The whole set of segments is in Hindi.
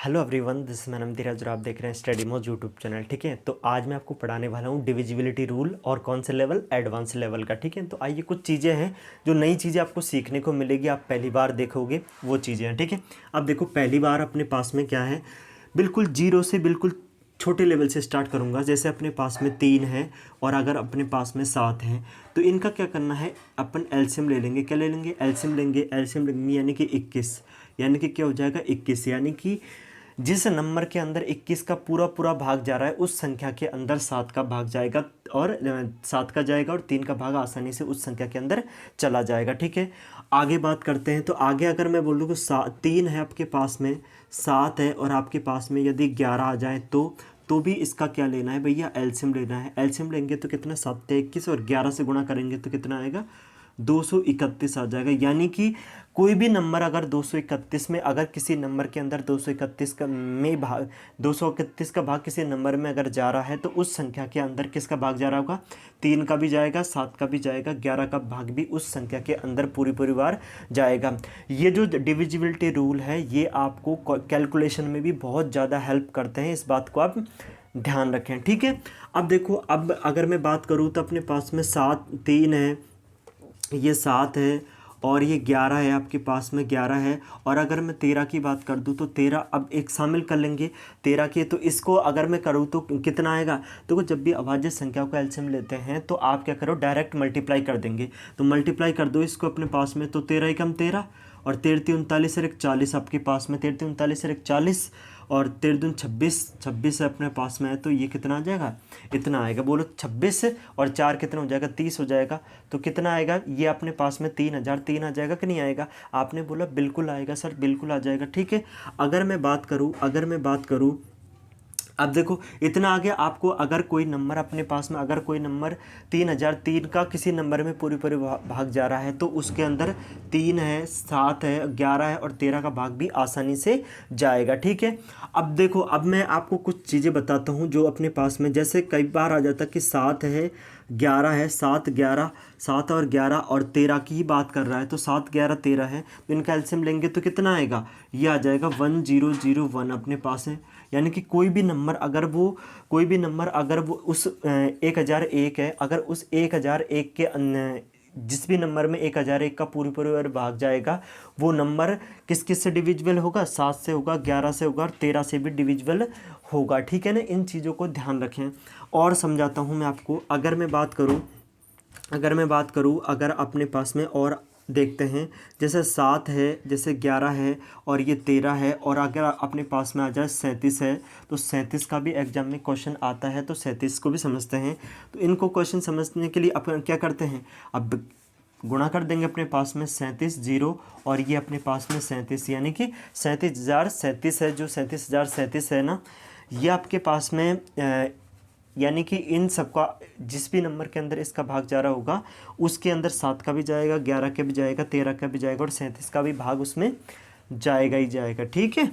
हेलो एवरीवन, दिस इज मैनम धीरज और आप देख रहे हैं स्टडी मोज यूट्यूब चैनल। ठीक है, तो आज मैं आपको पढ़ाने वाला हूँ डिविजिबिलिटी रूल और कौन से लेवल, एडवांस लेवल का। ठीक है, तो आइए कुछ चीज़ें हैं जो नई चीज़ें आपको सीखने को मिलेगी, आप पहली बार देखोगे वो चीज़ें हैं। ठीक है, अब देखो पहली बार अपने पास में क्या है, बिल्कुल जीरो से बिल्कुल छोटे लेवल से स्टार्ट करूँगा। जैसे अपने पास में 3 है और अगर अपने पास में 7 है तो इनका क्या करना है, अपन एलसीएम ले लेंगे। क्या ले लेंगे? एलसीएम लेंगे। एलसीएम लेंगे यानी कि 21, यानी कि क्या हो जाएगा 21, यानी कि जिस नंबर के अंदर 21 का पूरा पूरा भाग जा रहा है उस संख्या के अंदर 7 का भाग जाएगा और 7 का जाएगा और 3 का भाग आसानी से उस संख्या के अंदर चला जाएगा। ठीक है, आगे बात करते हैं। तो आगे अगर मैं बोलूँ कि 3 है आपके पास में, 7 है और आपके पास में यदि 11 आ जाए तो भी इसका क्या लेना है भैया? एलसीएम लेना है। एलसीएम लेंगे तो कितना, 7 21 और 11 से गुणा करेंगे तो कितना आएगा? 231 आ जाएगा। यानी कि कोई भी नंबर अगर 231 में, अगर किसी नंबर के अंदर 231 का में भाग 231 का भाग किसी नंबर में अगर जा रहा है तो उस संख्या के अंदर किसका भाग जा रहा होगा? 3 का भी जाएगा, 7 का भी जाएगा, 11 का भाग भी उस संख्या के अंदर पूरी बार जाएगा। ये जो डिविजिबिलिटी रूल है ये आपको कैलकुलेशन में भी बहुत ज़्यादा हेल्प करते हैं, इस बात को आप ध्यान रखें। ठीक है, अब देखो, अब अगर मैं बात करूँ तो अपने पास में 3 है, ये 7 है और ये 11 है, आपके पास में 11 है। और अगर मैं 13 की बात कर दूँ तो 13 अब एक शामिल कर लेंगे 13 के, तो इसको अगर मैं करूँ तो कितना आएगा? तो जब भी अभाज्य संख्या को एलसीएम लेते हैं तो आप क्या करो, डायरेक्ट मल्टीप्लाई कर देंगे। तो मल्टीप्लाई कर दो इसको अपने पास में, तो 13 एकम 13 और 13 39 और 40 आपके पास में, 13 39 और 40 और 13 26, 26 है अपने पास में है, तो ये कितना आ जाएगा? इतना आएगा। बोलो 26 और 4 कितना हो जाएगा? 30 हो जाएगा। तो कितना आएगा? ये अपने पास में 3003 आ जाएगा कि नहीं आएगा? आपने बोला बिल्कुल आएगा सर, बिल्कुल आ जाएगा। ठीक है, अगर मैं बात करूँ अब देखो इतना आ गया आपको। अगर कोई नंबर अपने पास में, अगर कोई नंबर 3003 का किसी नंबर में पूरी भाग जा रहा है तो उसके अंदर 3 है, 7 है, 11 है और 13 का भाग भी आसानी से जाएगा। ठीक है, अब देखो, अब मैं आपको कुछ चीज़ें बताता हूँ जो अपने पास में, जैसे कई बार आ जाता कि 7 है, 11 है, 7 11, 7 और 11 और 13 की ही बात कर रहा है, तो 7 11 13 है, तो इनका एलसीएम लेंगे तो कितना आएगा? ये आ जाएगा 1001 अपने पास है। यानी कि कोई भी नंबर अगर वो उस 1001 है, अगर उस 1001 के जिस भी नंबर में 1001 का पूरी बार भाग जाएगा वो नंबर किस किस से डिविजिबल होगा? 7 से होगा, 11 से होगा और 13 से भी डिविजिबल होगा। ठीक है ना, इन चीज़ों को ध्यान रखें। और समझाता हूँ मैं आपको। अगर मैं बात करूँ अगर अपने पास में और देखते हैं, जैसे 7 है, जैसे 11 है और ये 13 है, और अगर अपने पास में आ जाए 37 है, तो 37 का भी एग्जाम में क्वेश्चन आता है, तो 37 को भी समझते हैं। तो इनको क्वेश्चन समझने के लिए अपन क्या करते हैं, अब गुणा कर देंगे अपने पास में 37 0 और ये अपने पास में 37, यानी कि 37,037 है। जो 37,037 है ना, ये आपके पास में यानी कि इन सबका जिस भी नंबर के अंदर इसका भाग जा रहा होगा उसके अंदर 7 का भी जाएगा, 11 का भी जाएगा, 13 का भी जाएगा और 37 का भी भाग उसमें जाएगा ही जाएगा। ठीक है,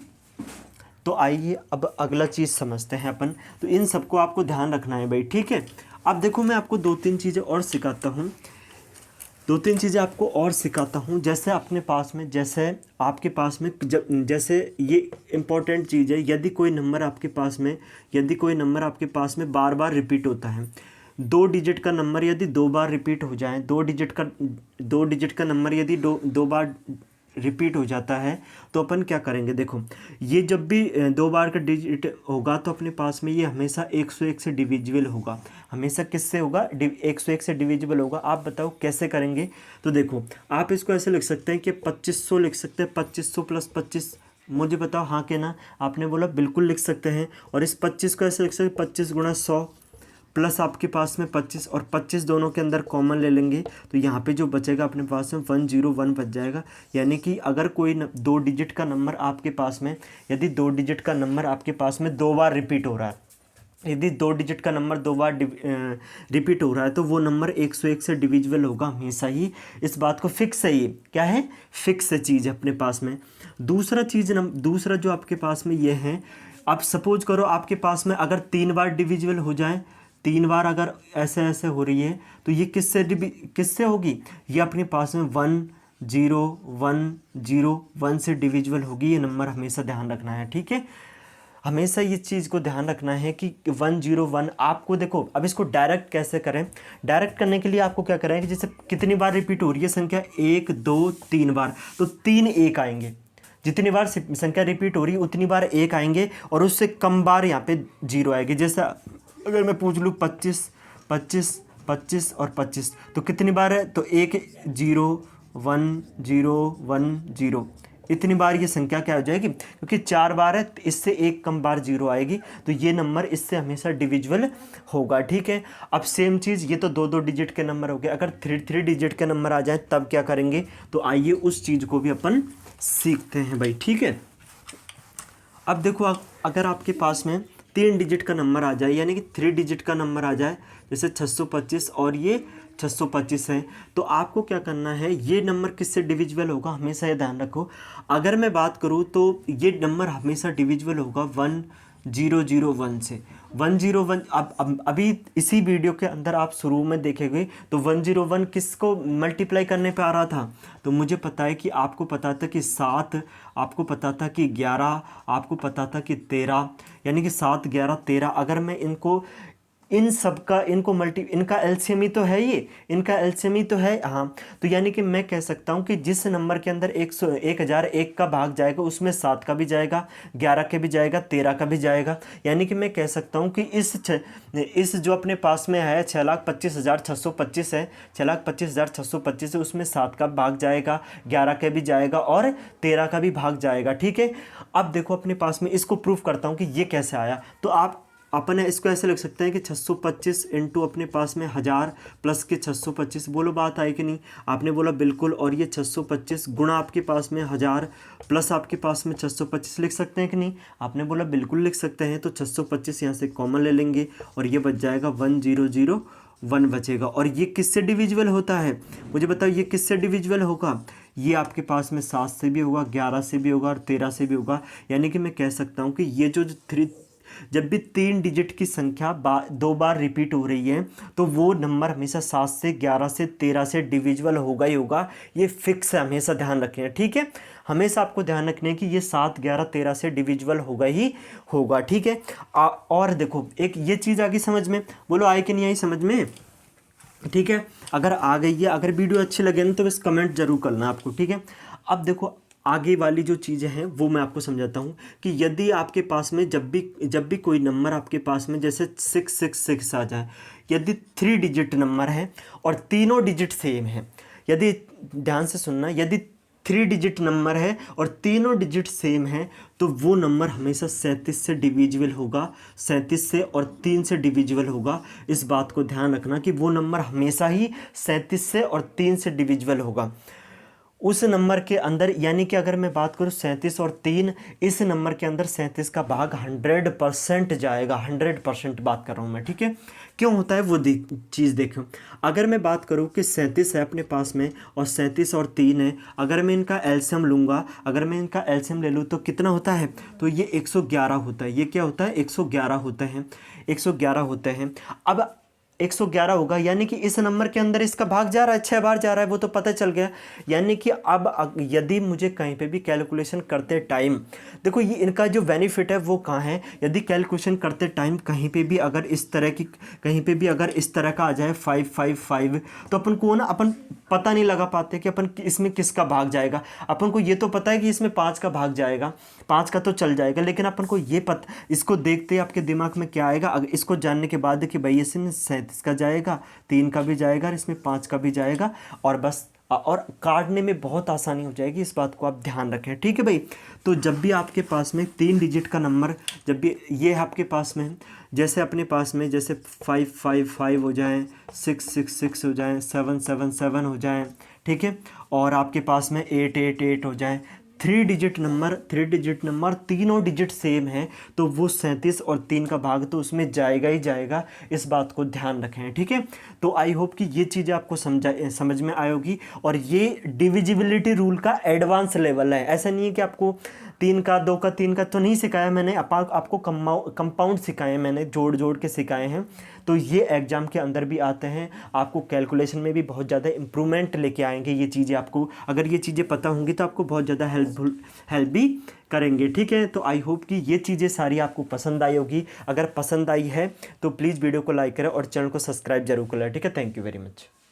तो आइए अब अगला चीज़ समझते हैं अपन। तो इन सबको आपको ध्यान रखना है भाई। ठीक है, अब देखो मैं आपको दो तीन चीज़ें आपको और सिखाता हूँ। जैसे अपने पास में, जैसे आपके पास में जैसे ये इम्पोर्टेंट चीज़ है, यदि कोई नंबर आपके पास में बार बार रिपीट होता है, 2 डिजिट का नंबर यदि 2 बार रिपीट हो जाए, 2 डिजिट का नंबर यदि दो बार रिपीट हो जाता है तो अपन क्या करेंगे? देखो, ये जब भी 2 बार का डिजिट होगा तो अपने पास में ये हमेशा 101 से डिविजिबल होगा। हमेशा किससे होगा? 101 से डिविजिबल होगा। आप बताओ कैसे करेंगे? तो देखो, आप इसको ऐसे लिख सकते हैं कि 2500 लिख सकते हैं, 2500 प्लस 25। मुझे बताओ हाँ के ना? आपने बोला बिल्कुल लिख सकते हैं। और इस 25 को ऐसे लिख सकते हैं, 25 गुणा 100 प्लस आपके पास में 25 और 25 दोनों के अंदर कॉमन ले लेंगे तो यहाँ पे जो बचेगा अपने पास में 101 बच जाएगा। यानी कि अगर कोई 2 डिजिट का नंबर आपके पास में, यदि 2 डिजिट का नंबर आपके पास में 2 बार रिपीट हो रहा है, यदि 2 डिजिट का नंबर 2 बार रिपीट हो रहा है तो वो नंबर 101 से डिविजिबल होगा हमेशा ही। इस बात को फिक्स है, ये क्या है? फिक्स चीज़ है अपने पास में। दूसरा जो आपके पास में ये है, अब सपोज करो आपके पास में अगर 3 बार डिविजिबल हो जाए, 3 बार अगर ऐसे ऐसे हो रही है तो ये किससे होगी? ये अपने पास में 1 1 से डिविजिबल होगी, ये नंबर हमेशा ध्यान रखना है, ठीक है। हमेशा ये चीज़ को ध्यान रखना है कि 101 आपको, देखो अब इसको डायरेक्ट कैसे करें। डायरेक्ट करने के लिए आपको क्या करें कि जैसे कितनी बार रिपीट हो रही है संख्या, 1 2 3 बार, तो 3 1 आएंगे। जितनी बार संख्या रिपीट हो रही है उतनी बार 1 आएंगे और उससे कम बार यहाँ पे 0 आएगी। जैसा अगर मैं पूछ लूँ 25 25 25 और 25 तो कितनी बार है, तो 1 0 1 0 1 0, इतनी बार ये संख्या क्या हो जाएगी, क्योंकि 4 बार है तो इससे एक कम बार 0 आएगी, तो ये नंबर इससे हमेशा डिविजिबल होगा, ठीक है। अब सेम चीज़, ये तो 2 डिजिट के नंबर हो गए, अगर 3 डिजिट के नंबर आ जाए तब क्या करेंगे, तो आइए उस चीज़ को भी अपन सीखते हैं भाई, ठीक है। अब देखो अगर आपके पास में 3 डिजिट का नंबर आ जाए, यानी कि 3 डिजिट का नंबर आ जाए, जैसे 625 और ये 625 है, तो आपको क्या करना है, ये नंबर किससे डिविजिबल होगा, हमेशा ये ध्यान रखो। अगर मैं बात करूँ तो ये नंबर हमेशा डिविजिबल होगा 1001 से। 101 अब अभी इसी वीडियो के अंदर आप शुरू में देखेंगे तो 101 किसको मल्टीप्लाई करने पे आ रहा था, तो मुझे पता है कि आपको पता था कि 7, आपको पता था कि 11, आपको पता था कि 13, यानी कि 7 11 13। अगर मैं इन सब का इनका एलसीएम ही तो है, ये इनका एलसीएम ही तो है, हाँ। तो यानी कि मैं कह सकता हूँ कि जिस नंबर के अंदर 1001 का भाग जाएगा उसमें 7 का भी जाएगा, 11 का भी जाएगा, 13 का भी जाएगा। यानी कि मैं कह सकता हूँ कि इस जो अपने पास में है 6,25,625 है, 6,25,625 है, उसमें 7 का भाग जाएगा, 11 का भी जाएगा और 13 का भी भाग जाएगा, ठीक है। अब देखो अपने पास में इसको प्रूफ करता हूँ कि ये कैसे आया। तो अपन इसको ऐसे लिख सकते हैं कि 625 इंटू अपने पास में 1000 प्लस के 625, बोलो बात आई कि नहीं, आपने बोला बिल्कुल। और ये 625 गुणा आपके पास में 1000 प्लस आपके पास में 625 लिख सकते हैं कि नहीं, आपने बोला बिल्कुल लिख सकते हैं। तो 625 यहाँ से कॉमन ले लेंगे और ये बच जाएगा 1001 बचेगा। और ये किससे डिविजिबल होता है, मुझे बताओ ये किससे डिविजिबल होगा, ये आपके पास में 7 से भी होगा, 11 से भी होगा और 13 से भी होगा। यानी कि मैं कह सकता हूँ कि ये जो जब भी 3 डिजिट की संख्या 2 बार रिपीट हो रही है तो वो नंबर हमेशा 7 से 11 से 13 से डिविजिबल होगा ही होगा, ये फिक्स है, हमेशा ध्यान रखें, ठीक है। हमेशा आपको ध्यान रखना है कि ये 7 11 13 से डिविजिबल होगा ही होगा, ठीक है। और देखो एक ये चीज़ आ गई समझ में, बोलो आई कि नहीं आई समझ में, ठीक है। अगर आ गई है, अगर वीडियो अच्छी लगे ना तो बस कमेंट जरूर करना आपको, ठीक है। अब देखो आगे वाली जो चीज़ें हैं वो मैं आपको समझाता हूँ कि यदि आपके पास में जब भी कोई नंबर आपके पास में जैसे 666 आ जाए, यदि 3 डिजिट नंबर है और तीनों डिजिट सेम है, यदि ध्यान से सुनना, यदि 3 डिजिट नंबर है और तीनों डिजिट सेम है तो वो नंबर हमेशा 37 से डिविजिबल होगा, 37 से और 3 से डिविजिबल होगा। इस बात को ध्यान रखना कि वो नंबर हमेशा ही 37 से और 3 से डिविजिबल होगा उस नंबर के अंदर। यानी कि अगर मैं बात करूँ 37 और 3, इस नंबर के अंदर 37 का भाग 100% जाएगा, 100% बात कर रहा हूँ मैं, ठीक है। क्यों होता है वो चीज़ देखो। अगर मैं बात करूँ कि 37 है अपने पास में और 37 और 3 है, अगर मैं इनका एलसीएम लूँगा, अगर मैं इनका एलसीएम ले लूँ तो कितना होता है, तो ये 111 होता है। ये क्या होता है, 111 होते हैं, 111 होते हैं। अब 111 होगा यानी कि इस नंबर के अंदर इसका भाग जा रहा है, 6 बार जा रहा है, वो तो पता चल गया। यानी कि अब यदि मुझे कहीं पे भी कैलकुलेशन करते टाइम, देखो ये इनका जो बेनिफिट है वो कहाँ है, यदि कैलकुलेशन करते टाइम कहीं पे भी अगर इस तरह की, कहीं पे भी अगर इस तरह का आ जाए 555, तो अपन को ना, अपन पता नहीं लगा पाते कि अपन इसमें किसका भाग जाएगा। अपन को ये तो पता है कि इसमें 5 का भाग जाएगा, 5 का तो चल जाएगा, लेकिन अपन को ये पता, इसको देखते आपके दिमाग में क्या आएगा, अगर इसको जानने के बाद कि भाई इसमें 37 का जाएगा, 3 का भी जाएगा और इसमें 5 का भी जाएगा, और बस, और काटने में बहुत आसानी हो जाएगी। इस बात को आप ध्यान रखें, ठीक है भाई। तो जब भी आपके पास में 3 डिजिट का नंबर, जब भी ये आपके पास में, जैसे अपने पास में जैसे 555 हो जाए, 666 हो जाए, 777 हो जाए, ठीक है, और आपके पास में 888 हो जाए, 3 डिजिट नंबर तीनों डिजिट सेम है तो वो 37 और 3 का भाग तो उसमें जाएगा ही जाएगा। इस बात को ध्यान रखें, ठीक है। तो आई होप कि ये चीज़ें आपको समझ में आएगी। और ये डिविजिबिलिटी रूल का एडवांस लेवल है, ऐसा नहीं है कि आपको 3 का 2 का 3 का तो नहीं सिखाया मैंने, आपको कंपाउंड सिखाए मैंने, जोड़ के सिखाए हैं। तो ये एग्जाम के अंदर भी आते हैं, आपको कैलकुलेशन में भी बहुत ज़्यादा इंप्रूवमेंट लेके आएंगे ये चीज़ें। आपको अगर ये चीज़ें पता होंगी तो आपको बहुत ज़्यादा हेल्प भी करेंगे, ठीक है। तो आई होप कि ये चीज़ें सारी आपको पसंद आई होगी। अगर पसंद आई है तो प्लीज़ वीडियो को लाइक करें और चैनल को सब्सक्राइब जरूर करें, ठीक है। Thank you very much.